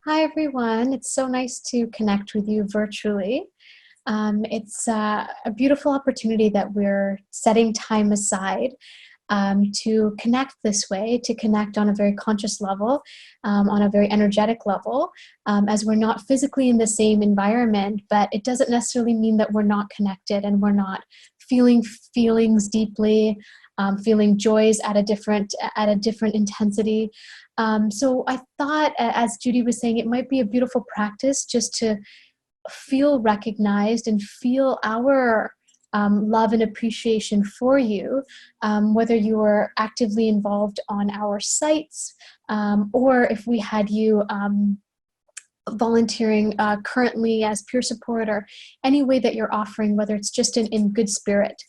Hi, everyone. It's so nice to connect with you virtually. It's a beautiful opportunity that we're setting time aside to connect this way, to connect on a very conscious level, on a very energetic level, as we're not physically in the same environment, but it doesn't necessarily mean that we're not connected and we're not feeling feelings deeply, feeling joys at a different intensity. So I thought, as Judy was saying, it might be a beautiful practice just to feel recognized and feel our love and appreciation for you, whether you were actively involved on our sites or if we had you volunteering currently as peer support or any way that you're offering, whether it's just in good spirit.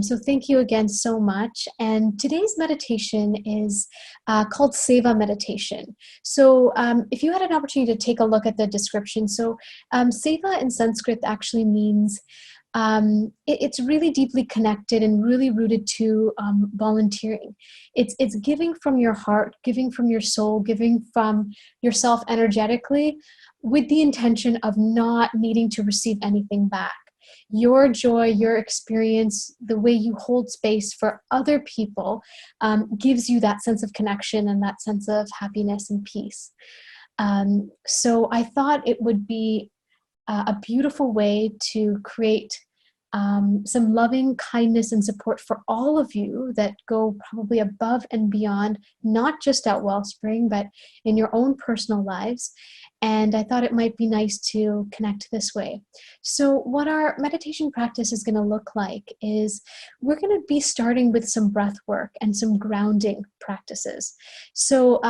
So thank you again so much. And today's meditation is called Seva Meditation. So if you had an opportunity to take a look at the description, so Seva in Sanskrit actually means it's really deeply connected and really rooted to volunteering. It's giving from your heart, giving from your soul, giving from yourself energetically with the intention of not needing to receive anything back. Your joy, your experience, the way you hold space for other people gives you that sense of connection and that sense of happiness and peace. So I thought it would be a beautiful way to create some loving kindness and support for all of you that go probably above and beyond, not just at Wellspring, but in your own personal lives. And I thought it might be nice to connect this way. So what our meditation practice is going to look like is we're going to be starting with some breath work and some grounding practices. So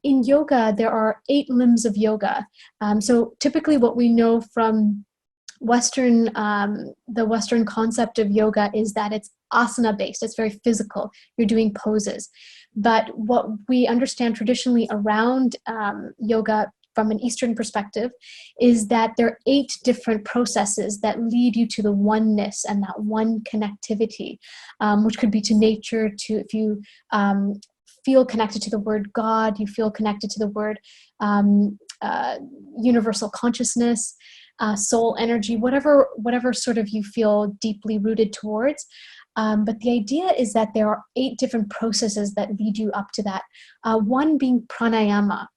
in yoga, there are 8 limbs of yoga. So typically what we know from the Western concept of yoga is that it's asana based. It's very physical. You're doing poses. But what we understand traditionally around yoga from an Eastern perspective is that there are 8 different processes that lead you to the oneness and that one connectivity, which could be to nature, to if you feel connected to the word God, you feel connected to the word universal consciousness, soul energy, whatever sort of you feel deeply rooted towards. But the idea is that there are 8 different processes that lead you up to that. One being pranayama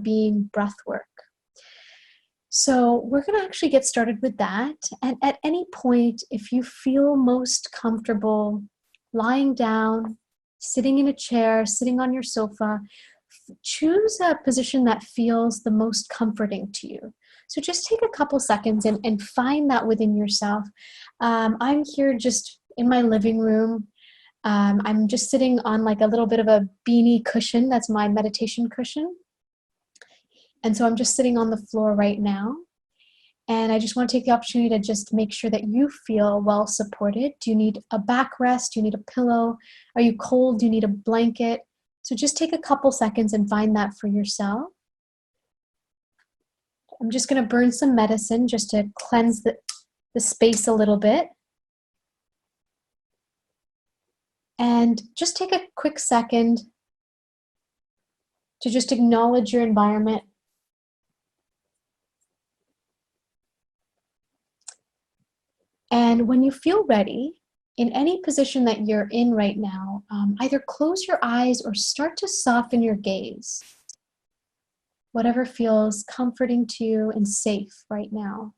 being breath work. So we're going to actually get started with that. And at any point, if you feel most comfortable lying down, sitting in a chair, sitting on your sofa, choose a position that feels the most comforting to you. So just take a couple seconds and find that within yourself. I'm here just in my living room. I'm just sitting on like a little bit of a beanie cushion. That's my meditation cushion. And so I'm just sitting on the floor right now. And I just want to take the opportunity to just make sure that you feel well supported. Do you need a backrest? Do you need a pillow? Are you cold? Do you need a blanket? So just take a couple seconds and find that for yourself. I'm just going to burn some medicine just to cleanse the space a little bit. And just take a quick second to just acknowledge your environment. And when you feel ready, in any position that you're in right now, either close your eyes or start to soften your gaze. Whatever feels comforting to you and safe right now.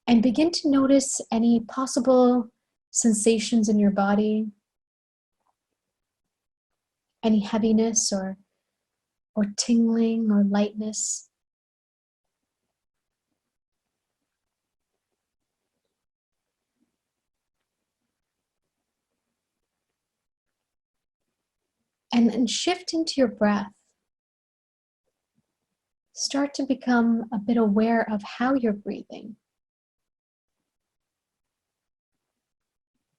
And begin to notice any possible sensations in your body, any heaviness or tingling or lightness. And shift into your breath. Start to become a bit aware of how you're breathing.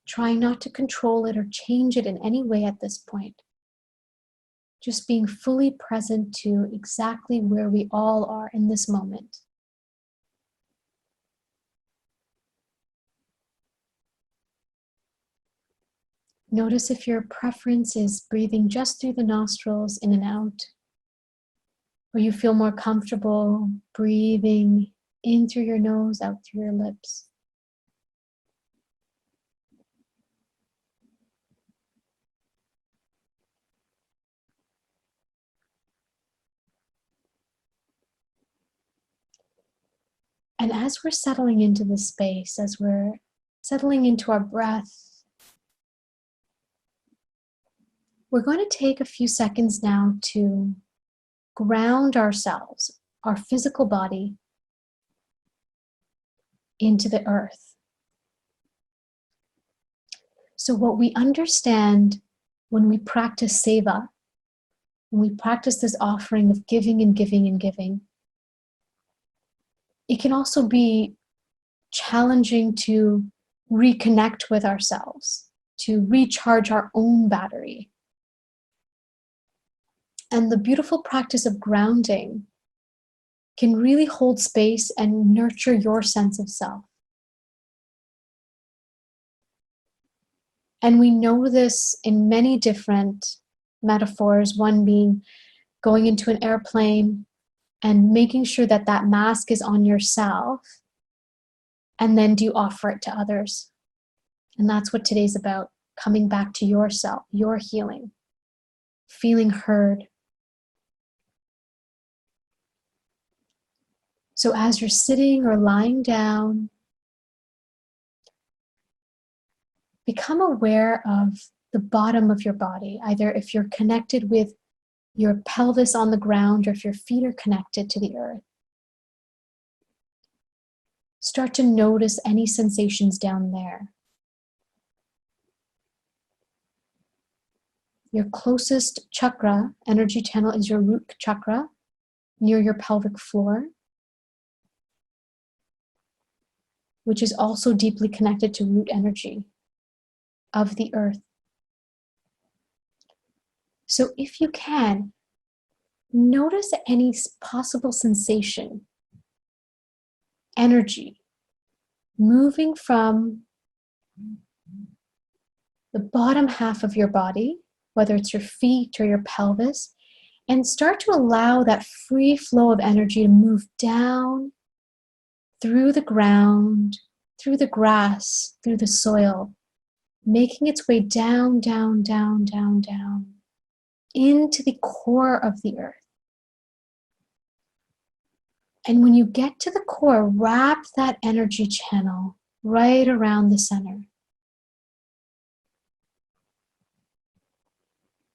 Try not to control it or change it in any way at this point. Just being fully present to exactly where we all are in this moment. Notice if your preference is breathing just through the nostrils in and out, or you feel more comfortable breathing in through your nose, out through your lips. And as we're settling into this space, as we're settling into our breath, we're going to take a few seconds now to ground ourselves, our physical body, into the earth. So what we understand when we practice seva, when we practice this offering of giving and giving and giving, it can also be challenging to reconnect with ourselves, to recharge our own battery. And the beautiful practice of grounding can really hold space and nurture your sense of self. And we know this in many different metaphors, one being going into an airplane and making sure that that mask is on yourself, and then do you offer it to others? And that's what today's about, coming back to yourself, your healing, feeling heard. So as you're sitting or lying down, become aware of the bottom of your body, either if you're connected with your pelvis on the ground or if your feet are connected to the earth. Start to notice any sensations down there. Your closest chakra, energy channel, is your root chakra, near your pelvic floor, which is also deeply connected to root energy of the earth. So if you can, notice any possible sensation, energy, moving from the bottom half of your body, whether it's your feet or your pelvis, and start to allow that free flow of energy to move down through the ground, through the grass, through the soil, making its way down, down, down, down, down, into the core of the earth. And when you get to the core, wrap that energy channel right around the center.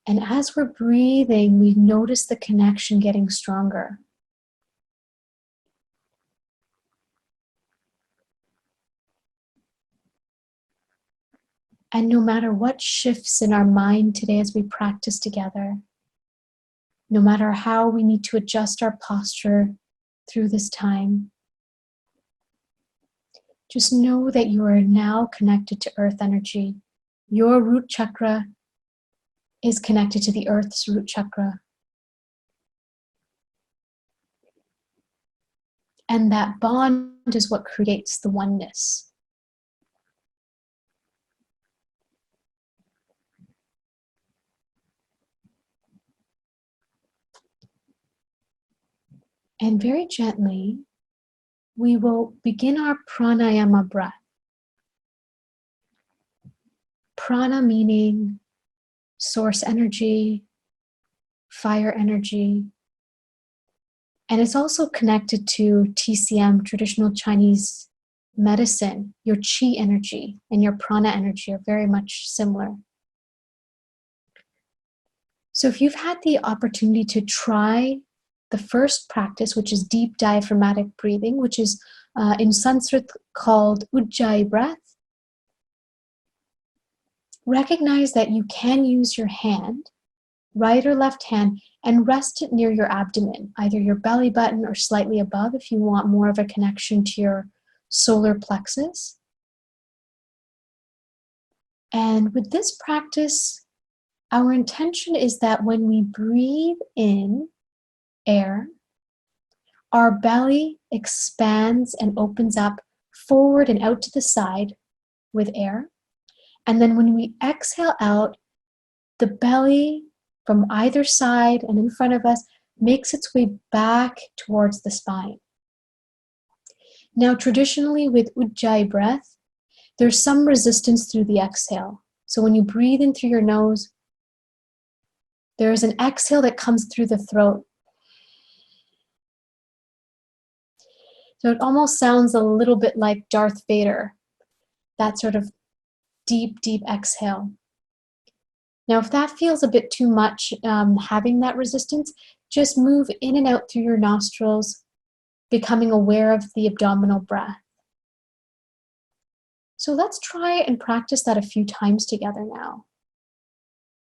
And as we're breathing, we notice the connection getting stronger. And no matter what shifts in our mind today as we practice together, no matter how we need to adjust our posture through this time, just know that you are now connected to earth energy. Your root chakra is connected to the earth's root chakra. And that bond is what creates the oneness. And very gently, we will begin our pranayama breath. Prana meaning source energy, fire energy. And it's also connected to TCM, traditional Chinese medicine. Your qi energy and your prana energy are very much similar. So if you've had the opportunity to try the first practice, which is deep diaphragmatic breathing, which is in Sanskrit called Ujjayi breath, recognize that you can use your hand, right or left hand, and rest it near your abdomen, either your belly button or slightly above if you want more of a connection to your solar plexus. And with this practice, our intention is that when we breathe in air, our belly expands and opens up forward and out to the side with air. And then when we exhale out, the belly from either side and in front of us makes its way back towards the spine. Now, traditionally with Ujjayi breath, there's some resistance through the exhale. So when you breathe in through your nose, there is an exhale that comes through the throat. So it almost sounds a little bit like Darth Vader, that sort of deep, deep exhale. Now, if that feels a bit too much, having that resistance, just move in and out through your nostrils, becoming aware of the abdominal breath. So let's try and practice that a few times together now.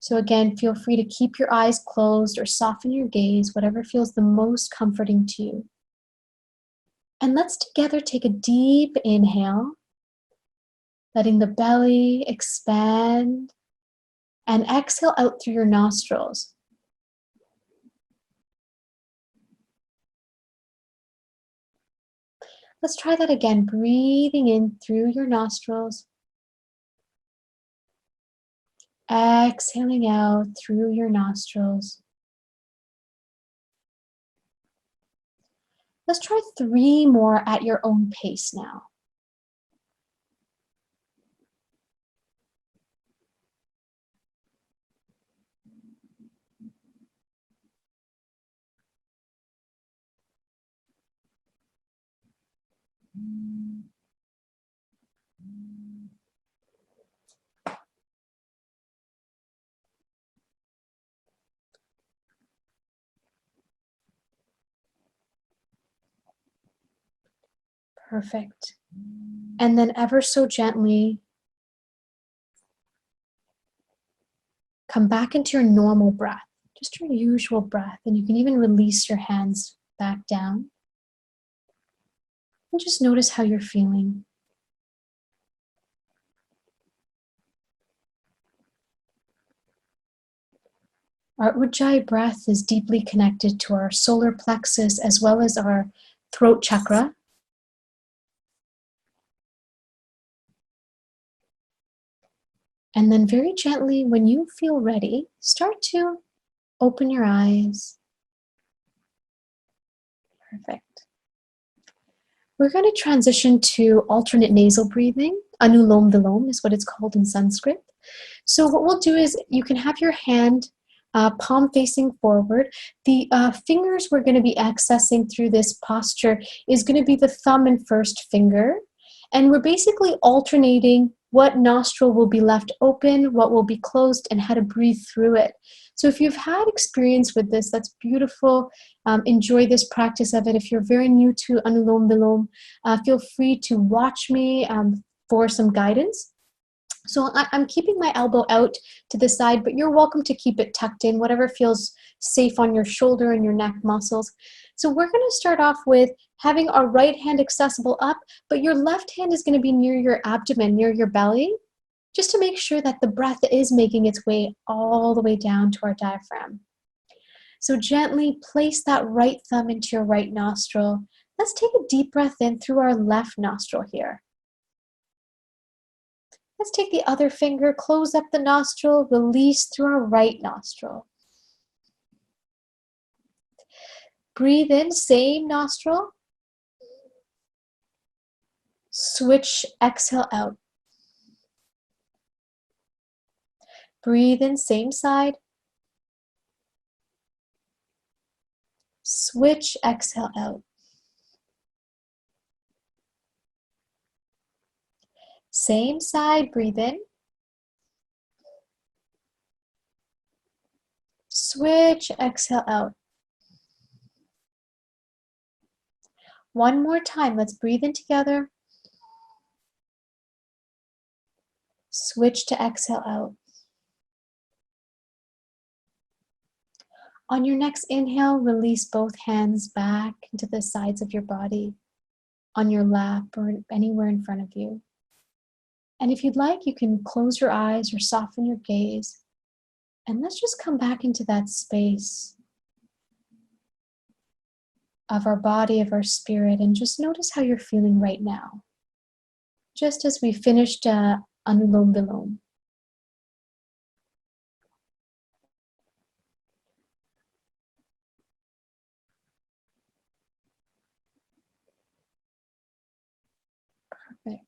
So again, feel free to keep your eyes closed or soften your gaze, whatever feels the most comforting to you. And let's together take a deep inhale, letting the belly expand, and exhale out through your nostrils. Let's try that again, breathing in through your nostrils, exhaling out through your nostrils. Let's try 3 more at your own pace now. Perfect. And then ever so gently, come back into your normal breath, just your usual breath. And you can even release your hands back down. And just notice how you're feeling. Our Ujjayi breath is deeply connected to our solar plexus as well as our throat chakra. And then very gently, when you feel ready, start to open your eyes. Perfect. We're going to transition to alternate nasal breathing. Anulom Vilom is what it's called in Sanskrit. So what we'll do is you can have your hand palm facing forward. The fingers we're going to be accessing through this posture is going to be the thumb and first finger. And we're basically alternating what nostril will be left open, what will be closed, and how to breathe through it. So if you've had experience with this, that's beautiful. Enjoy this practice of it. If you're very new to Anulom Vilom, feel free to watch me for some guidance. So I'm keeping my elbow out to the side, but you're welcome to keep it tucked in, whatever feels safe on your shoulder and your neck muscles. So we're going to start off with having our right hand accessible up, but your left hand is going to be near your abdomen, near your belly, just to make sure that the breath is making its way all the way down to our diaphragm. So gently place that right thumb into your right nostril. Let's take a deep breath in through our left nostril here. Let's take the other finger, close up the nostril, release through our right nostril. Breathe in, same nostril. Switch, exhale out. Breathe in, same side. Switch, exhale out. Same side, breathe in. Switch, exhale out. One more time, let's breathe in together. Switch to exhale out. On your next inhale, release both hands back into the sides of your body, on your lap or anywhere in front of you. And if you'd like, you can close your eyes or soften your gaze. And let's just come back into that space of our body, of our spirit, and just notice how you're feeling right now. Just as we finished Anulom Vilom. Perfect.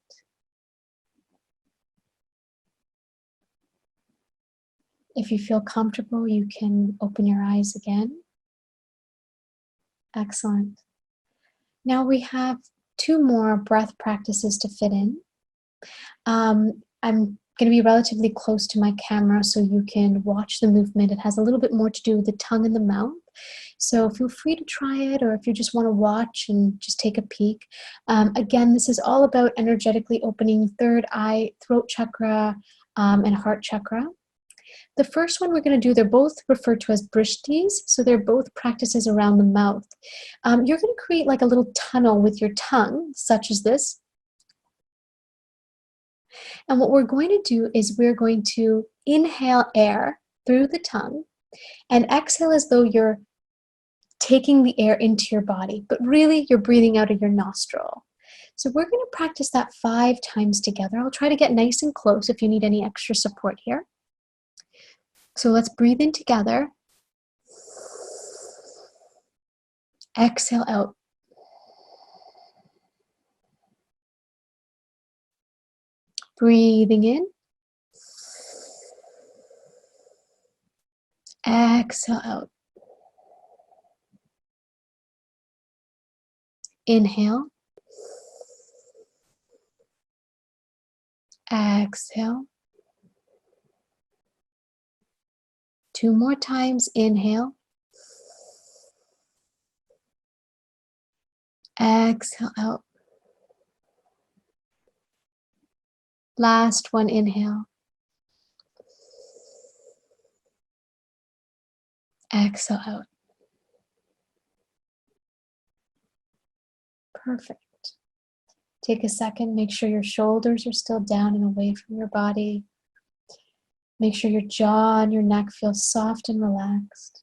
If you feel comfortable, you can open your eyes again. Excellent. Now we have 2 more breath practices to fit in. I'm going to be relatively close to my camera so you can watch the movement. It has a little bit more to do with the tongue and the mouth. So feel free to try it, or if you just want to watch and just take a peek. Again, this is all about energetically opening third eye, throat chakra, and heart chakra. The first one we're going to do, they're both referred to as brishtis, so they're both practices around the mouth. You're going to create like a little tunnel with your tongue, such as this. And what we're going to do is we're going to inhale air through the tongue and exhale as though you're taking the air into your body, but really you're breathing out of your nostril. So we're going to practice that 5 times together. I'll try to get nice and close if you need any extra support here. So let's breathe in together. Exhale out. Breathing in. Exhale out. Inhale. Exhale. 2 more times. Inhale. Exhale out. Last one, inhale. Exhale out. Perfect. Take a second, make sure your shoulders are still down and away from your body. Make sure your jaw and your neck feel soft and relaxed.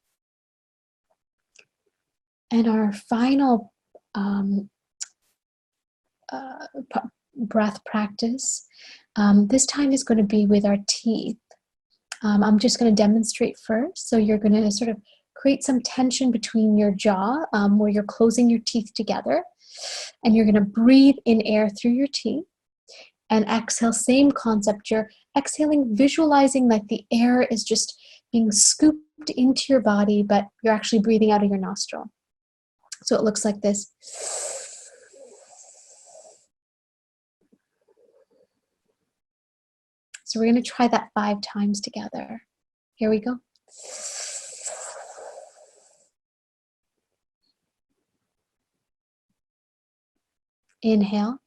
And our final breath practice, this time is going to be with our teeth. I'm just going to demonstrate first. So you're going to sort of create some tension between your jaw, where you're closing your teeth together. And you're going to breathe in air through your teeth. And exhale, same concept. You're exhaling, visualizing like the air is just being scooped into your body, but you're actually breathing out of your nostril. So it looks like this. So we're going to try that 5 times together. Here we go. Inhale.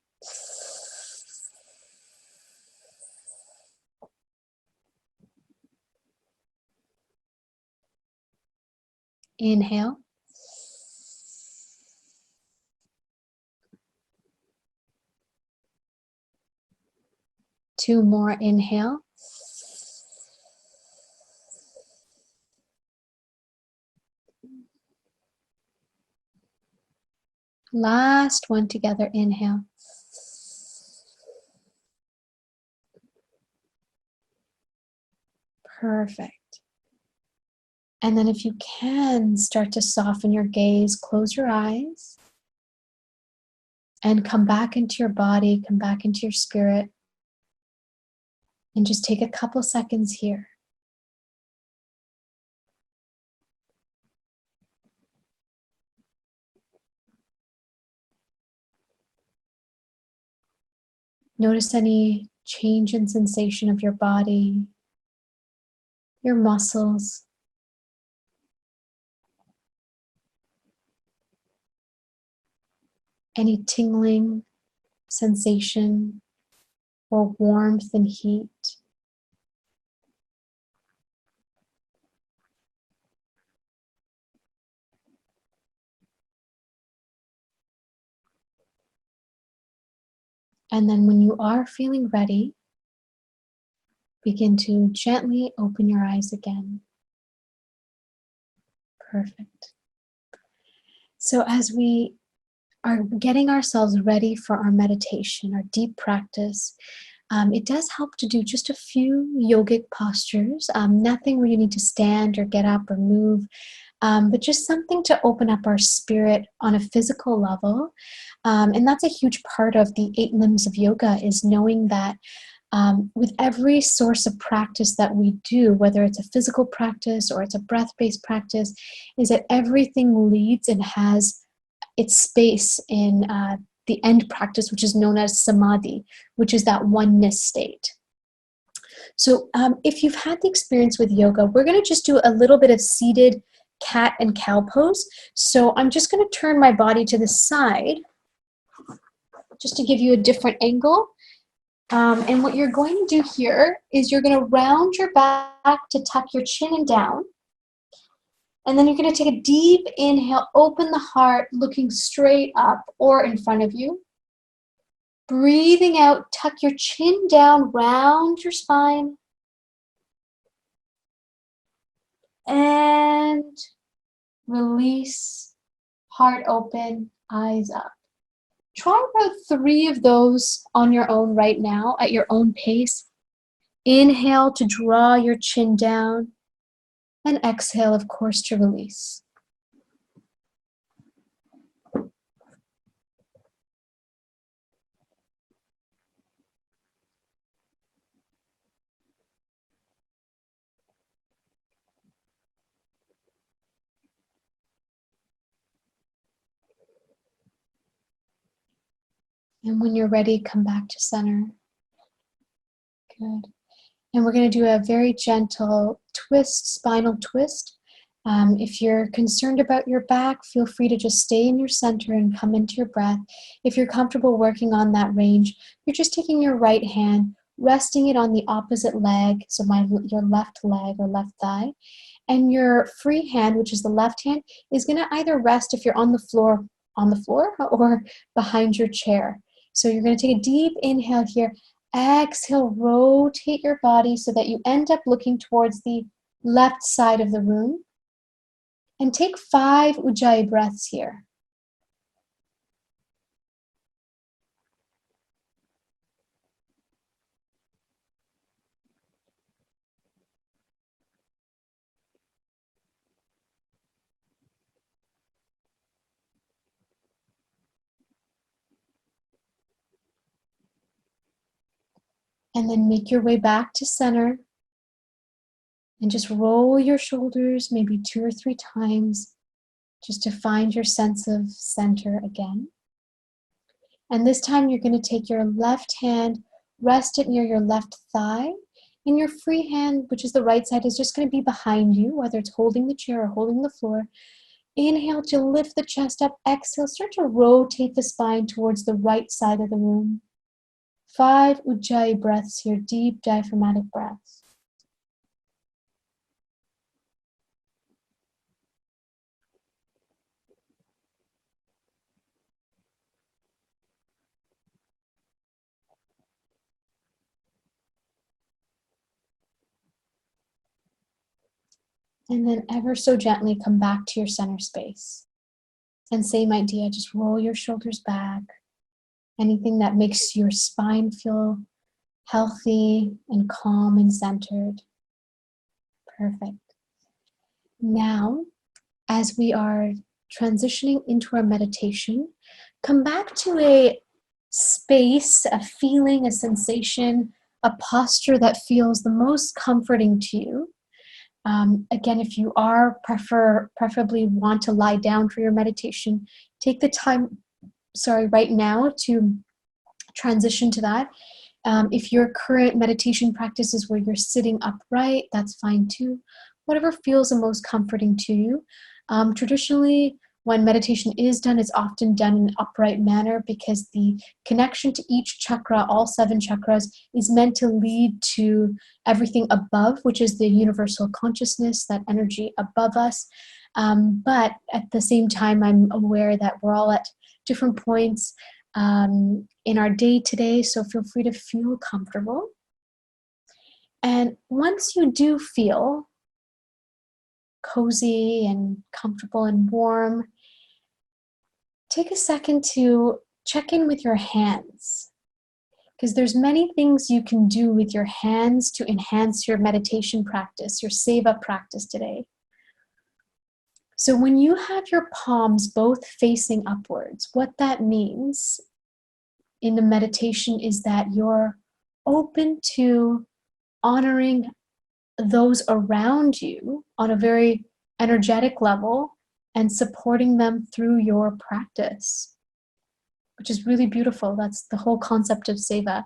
Inhale. Two more, inhale. Last one together, inhale. Perfect. And then if you can, start to soften your gaze, close your eyes, and come back into your body, come back into your spirit, and just take a couple seconds here. Notice any change in sensation of your body, your muscles. Any tingling sensation or warmth and heat. And then when you are feeling ready, begin to gently open your eyes again. Perfect. So as we are getting ourselves ready for our meditation, our deep practice, it does help to do just a few yogic postures, nothing where you need to stand or get up or move, but just something to open up our spirit on a physical level. And that's a huge part of the 8 limbs of yoga, is knowing that with every source of practice that we do, whether it's a physical practice or it's a breath-based practice, is that everything leads and has its space in the end practice, which is known as samadhi, which is that oneness state. So if you've had the experience with yoga, we're going to just do a little bit of seated cat and cow pose. So I'm just going to turn my body to the side just to give you a different angle. And what you're going to do here is you're going to round your back to tuck your chin and down. And then you're going to take a deep inhale, open the heart, looking straight up or in front of you. Breathing out, tuck your chin down, round your spine. And release, heart open, eyes up. Try about 3 of those on your own right now at your own pace. Inhale to draw your chin down, and exhale, of course, to release. And when you're ready, come back to center. Good. And we're going to do a very gentle twist, spinal twist. If you're concerned about your back, feel free to just stay in your center and come into your breath. If you're comfortable working on that range, you're just taking your right hand, resting it on the opposite leg, so your left leg or left thigh. And your free hand, which is the left hand, is going to either rest if you're on the floor or behind your chair. So you're going to take a deep inhale here. Exhale, rotate your body so that you end up looking towards the left side of the room. And take 5 Ujjayi breaths here. And then make your way back to center. And just roll your shoulders maybe 2 or 3 times just to find your sense of center again. And this time you're going to take your left hand, rest it near your left thigh, and your free hand, which is the right side, is just going to be behind you, whether it's holding the chair or holding the floor. Inhale to lift the chest up. Exhale, start to rotate the spine towards the right side of the room. 5 Ujjayi breaths here, deep diaphragmatic breaths. And then ever so gently come back to your center space. And same idea, just roll your shoulders back. Anything that makes your spine feel healthy and calm and centered. Perfect. Now, as we are transitioning into our meditation, come back to a space, a feeling, a sensation, a posture that feels the most comforting to you. Again, if you are preferably want to lie down for your meditation, take the time, right now to transition to that. If your current meditation practice is where you're sitting upright, that's fine too. Whatever feels the most comforting to you. Traditionally, when meditation is done, it's often done in an upright manner because the connection to each chakra, all 7 chakras, is meant to lead to everything above, which is the universal consciousness, that energy above us. But at the same time, I'm aware that we're all at different points in our day today, so feel free to feel comfortable. And once you do feel cozy and comfortable and warm, take a second to check in with your hands. because there's many things you can do with your hands to enhance your meditation practice, your Seva practice today. So when you have your palms both facing upwards, what that means in the meditation is that you're open to honoring those around you on a very energetic level and supporting them through your practice, which is really beautiful. That's the whole concept of Seva.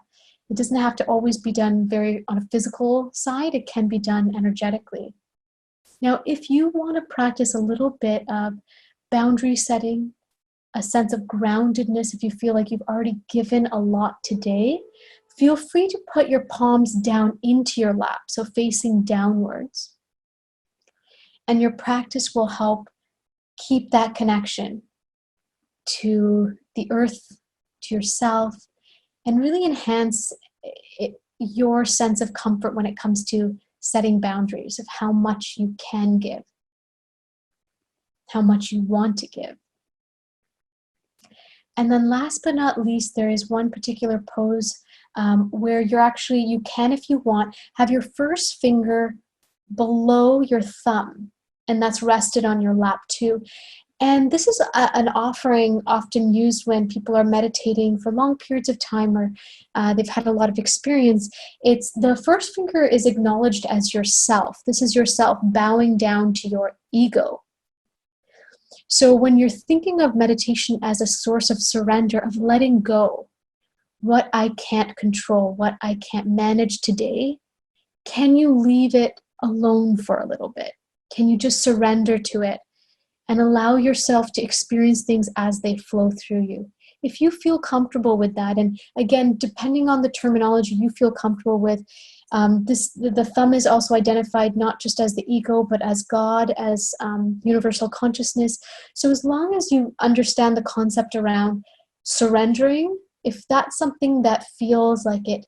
It doesn't have to always be done very on a physical side. It can be done energetically. Now, if you want to practice a little bit of boundary setting, a sense of groundedness, if you feel like you've already given a lot today, feel free to put your palms down into your lap, so facing downwards. And your practice will help keep that connection to the earth, to yourself, and really enhance your sense of comfort when it comes to setting boundaries of how much you can give, how much you want to give. And then last but not least, there is one particular pose where you can, if you want, have your first finger below your thumb, and that's rested on your lap too. And this is an offering often used when people are meditating for long periods of time, or they've had a lot of experience. It's the first finger is acknowledged as yourself. This is yourself bowing down to your ego. So when you're thinking of meditation as a source of surrender, of letting go, what I can't control, what I can't manage today, can you leave it alone for a little bit? Can you just surrender to it and allow yourself to experience things as they flow through you? If you feel comfortable with that, and again, depending on the terminology you feel comfortable with, the thumb is also identified not just as the ego, but as God, as universal consciousness. So as long as you understand the concept around surrendering, if that's something that feels like it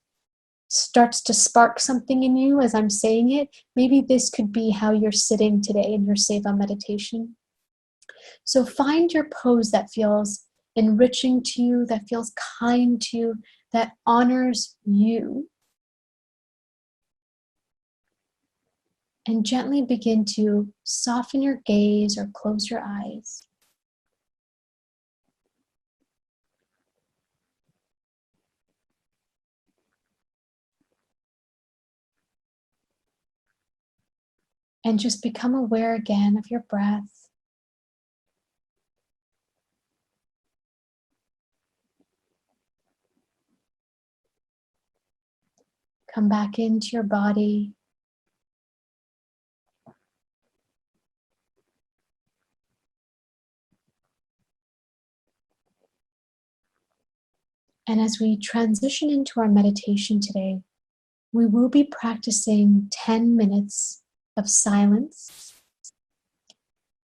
starts to spark something in you as I'm saying it, maybe this could be how you're sitting today in your Seva meditation. So find your pose that feels enriching to you, that feels kind to you, that honors you. And gently begin to soften your gaze or close your eyes. And just become aware again of your breath. Come back into your body. And as we transition into our meditation today, we will be practicing 10 minutes of silence.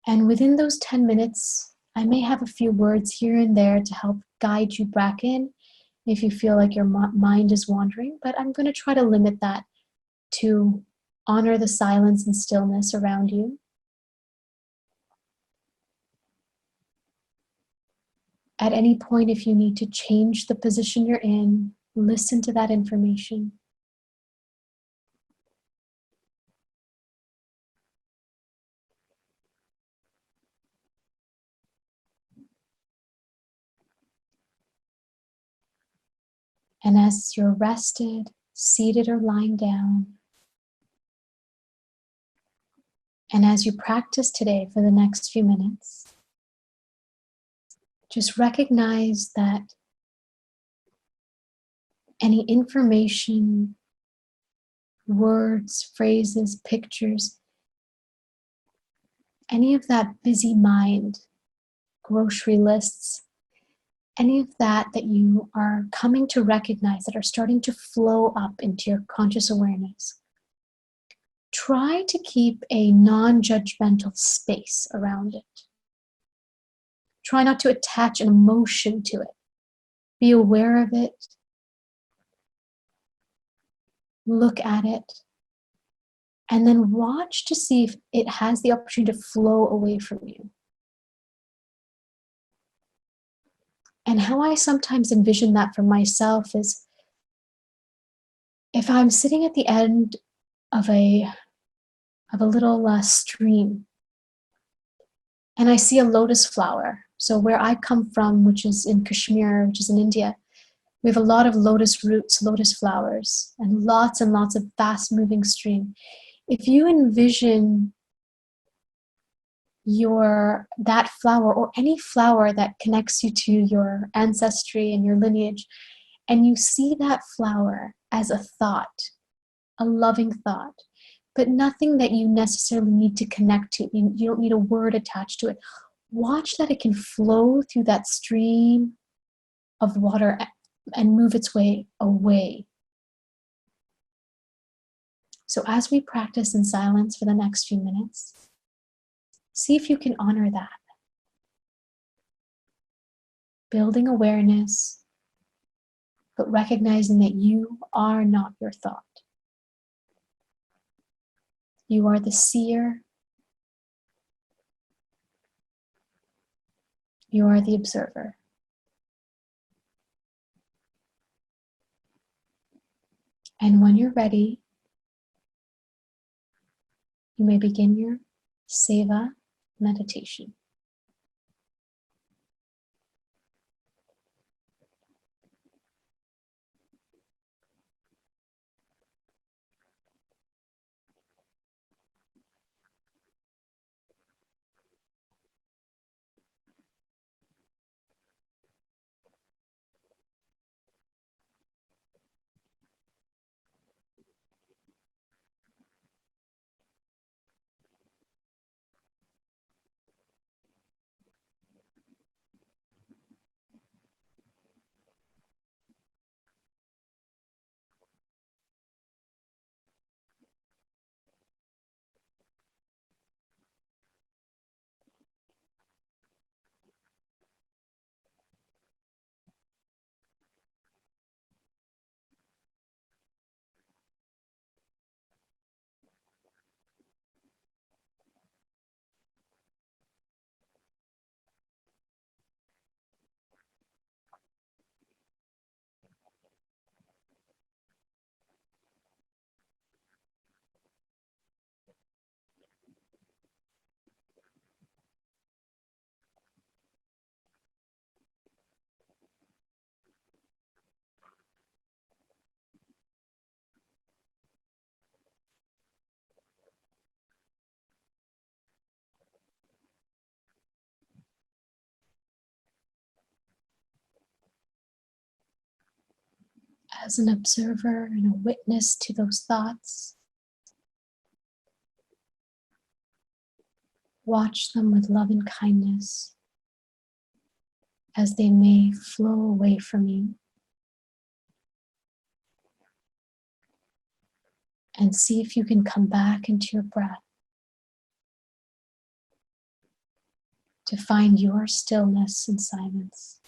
And within those 10 minutes, I may have a few words here and there to help guide you back in if you feel like your mind is wandering, but I'm going to try to limit that to honor the silence and stillness around you. At any point, if you need to change the position you're in, listen to that information. And as you're rested, seated or lying down, and as you practice today for the next few minutes, just recognize that any information, words, phrases, pictures, any of that busy mind, grocery lists, any of that you are coming to recognize that are starting to flow up into your conscious awareness, try to keep a non-judgmental space around it. Try not to attach an emotion to it. Be aware of it. Look at it. And then watch to see if it has the opportunity to flow away from you. And how I sometimes envision that for myself is if I'm sitting at the end of a little stream and I see a lotus flower, so where I come from, which is in Kashmir, which is in India, we have a lot of lotus roots, lotus flowers, and lots of fast-moving stream. If you envision that flower or any flower that connects you to your ancestry and your lineage, and you see that flower as a thought, a loving thought, but nothing that you necessarily need to connect to. You don't need a word attached to it. Watch that it can flow through that stream of water and move its way away. So as we practice in silence for the next few minutes, see if you can honor that. Building awareness, but recognizing that you are not your thought. You are the seer. You are the observer. And when you're ready, you may begin your Seva meditation. As an observer and a witness to those thoughts, watch them with love and kindness as they may flow away from you. And see if you can come back into your breath to find your stillness and silence.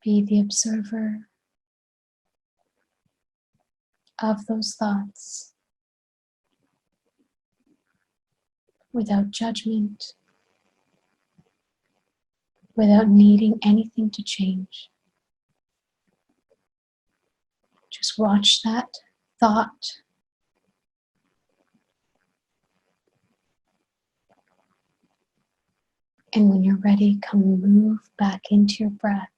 Be the observer of those thoughts. without judgment, without needing anything to change. Just watch that thought. And when you're ready, come move back into your breath.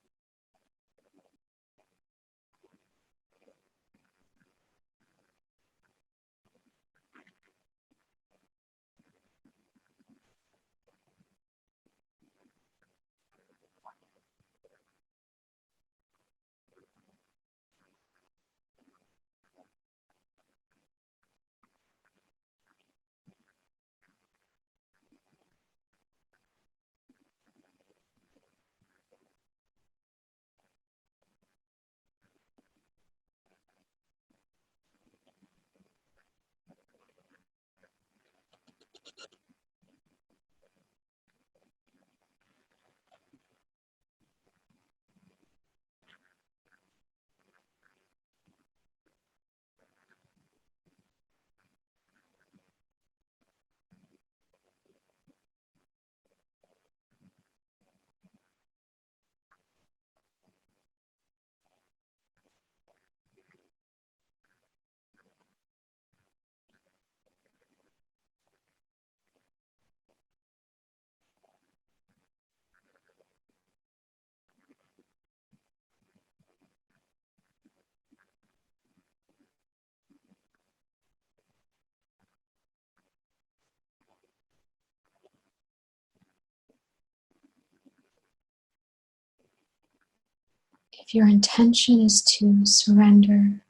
If your intention is to surrender,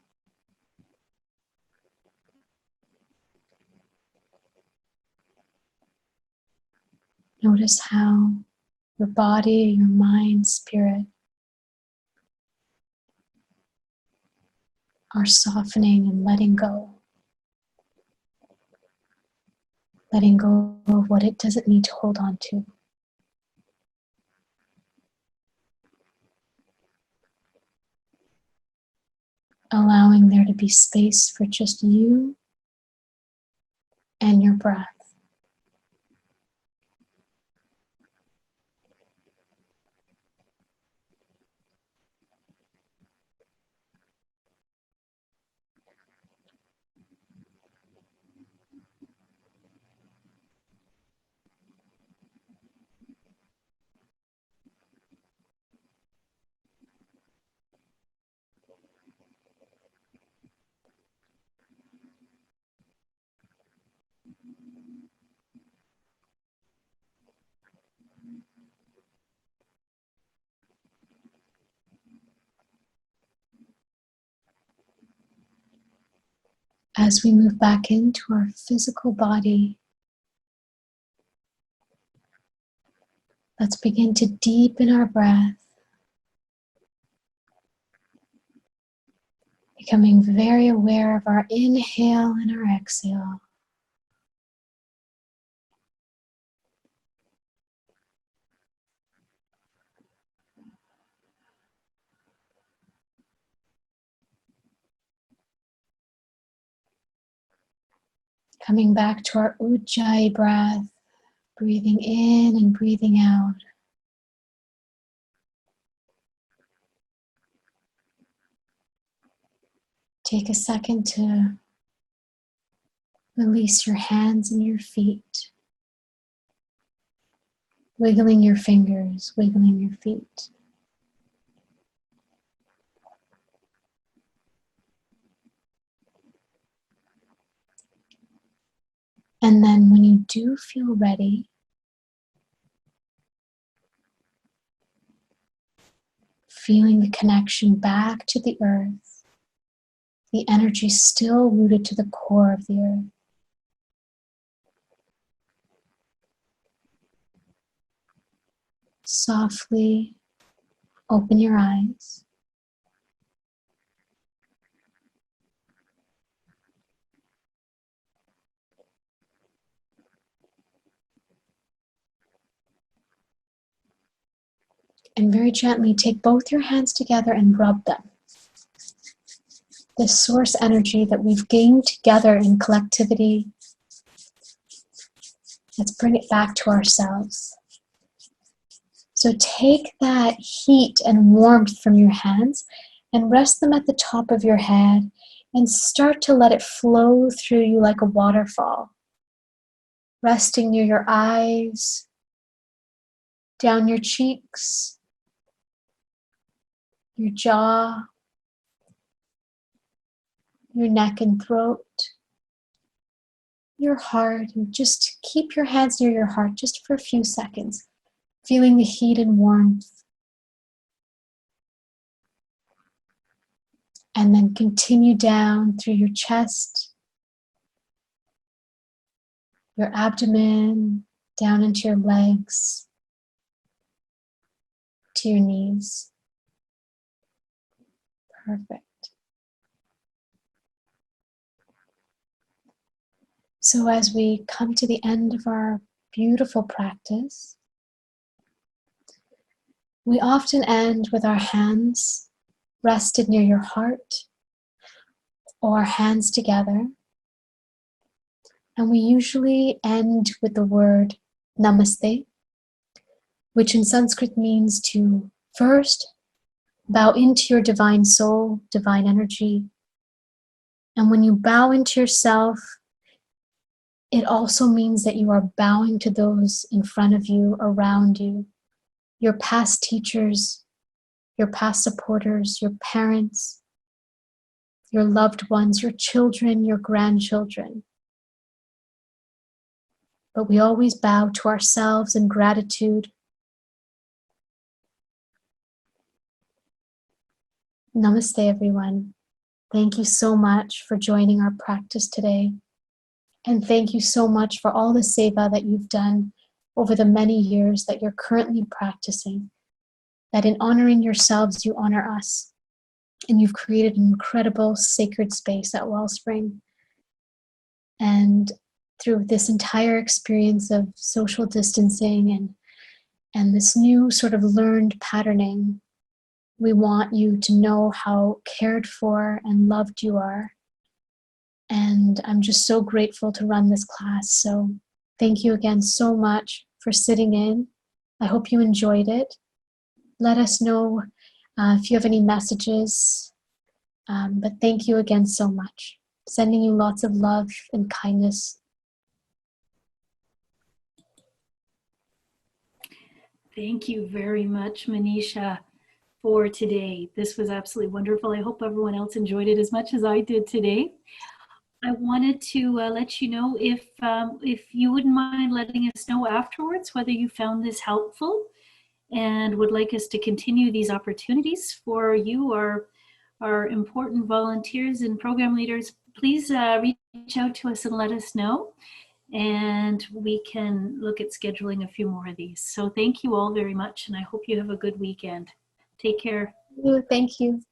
notice how your body, your mind, spirit are softening and letting go. Letting go of what it doesn't need to hold on to. Allowing there to be space for just you and your breath. As we move back into our physical body, let's begin to deepen our breath, becoming very aware of our inhale and our exhale. Coming back to our Ujjayi breath, breathing in and breathing out. Take a second to release your hands and your feet, wiggling your fingers, wiggling your feet. And then when you do feel ready, feeling the connection back to the earth, the energy still rooted to the core of the earth. Softly open your eyes. And very gently take both your hands together and rub them. This source energy that we've gained together in collectivity Let's bring it back to ourselves. So take that heat and warmth from your hands and rest them at the top of your head and start to let it flow through you like a waterfall. Resting near your eyes, down your cheeks, your jaw, your neck and throat, your heart, and just keep your hands near your heart just for a few seconds, feeling the heat and warmth. And then continue down through your chest, your abdomen, down into your legs, to your knees. Perfect. So as we come to the end of our beautiful practice, we often end with our hands rested near your heart or hands together. And we usually end with the word namaste, which in Sanskrit means to first bow into your divine soul, divine energy. And when you bow into yourself, it also means that you are bowing to those in front of you, around you, your past teachers, your past supporters, your parents, your loved ones, your children, your grandchildren. But we always bow to ourselves in gratitude. Namaste, everyone. Thank you so much for joining our practice today. And thank you so much for all the seva that you've done over the many years that you're currently practicing. That in honoring yourselves, you honor us. And you've created an incredible sacred space at Wellspring. And through this entire experience of social distancing and this new sort of learned patterning, we want you to know how cared for and loved you are. And I'm just so grateful to run this class. So thank you again so much for sitting in. I hope you enjoyed it. Let us know if you have any messages. But thank you again so much. Sending you lots of love and kindness. Thank you very much, Manisha, for today. This was absolutely wonderful. I hope everyone else enjoyed it as much as I did today. I wanted to let you know if you wouldn't mind letting us know afterwards whether you found this helpful and would like us to continue these opportunities for you, our important volunteers and program leaders. Please reach out to us and let us know, and we can look at scheduling a few more of these. So thank you all very much, and I hope you have a good weekend. Take care. Thank you.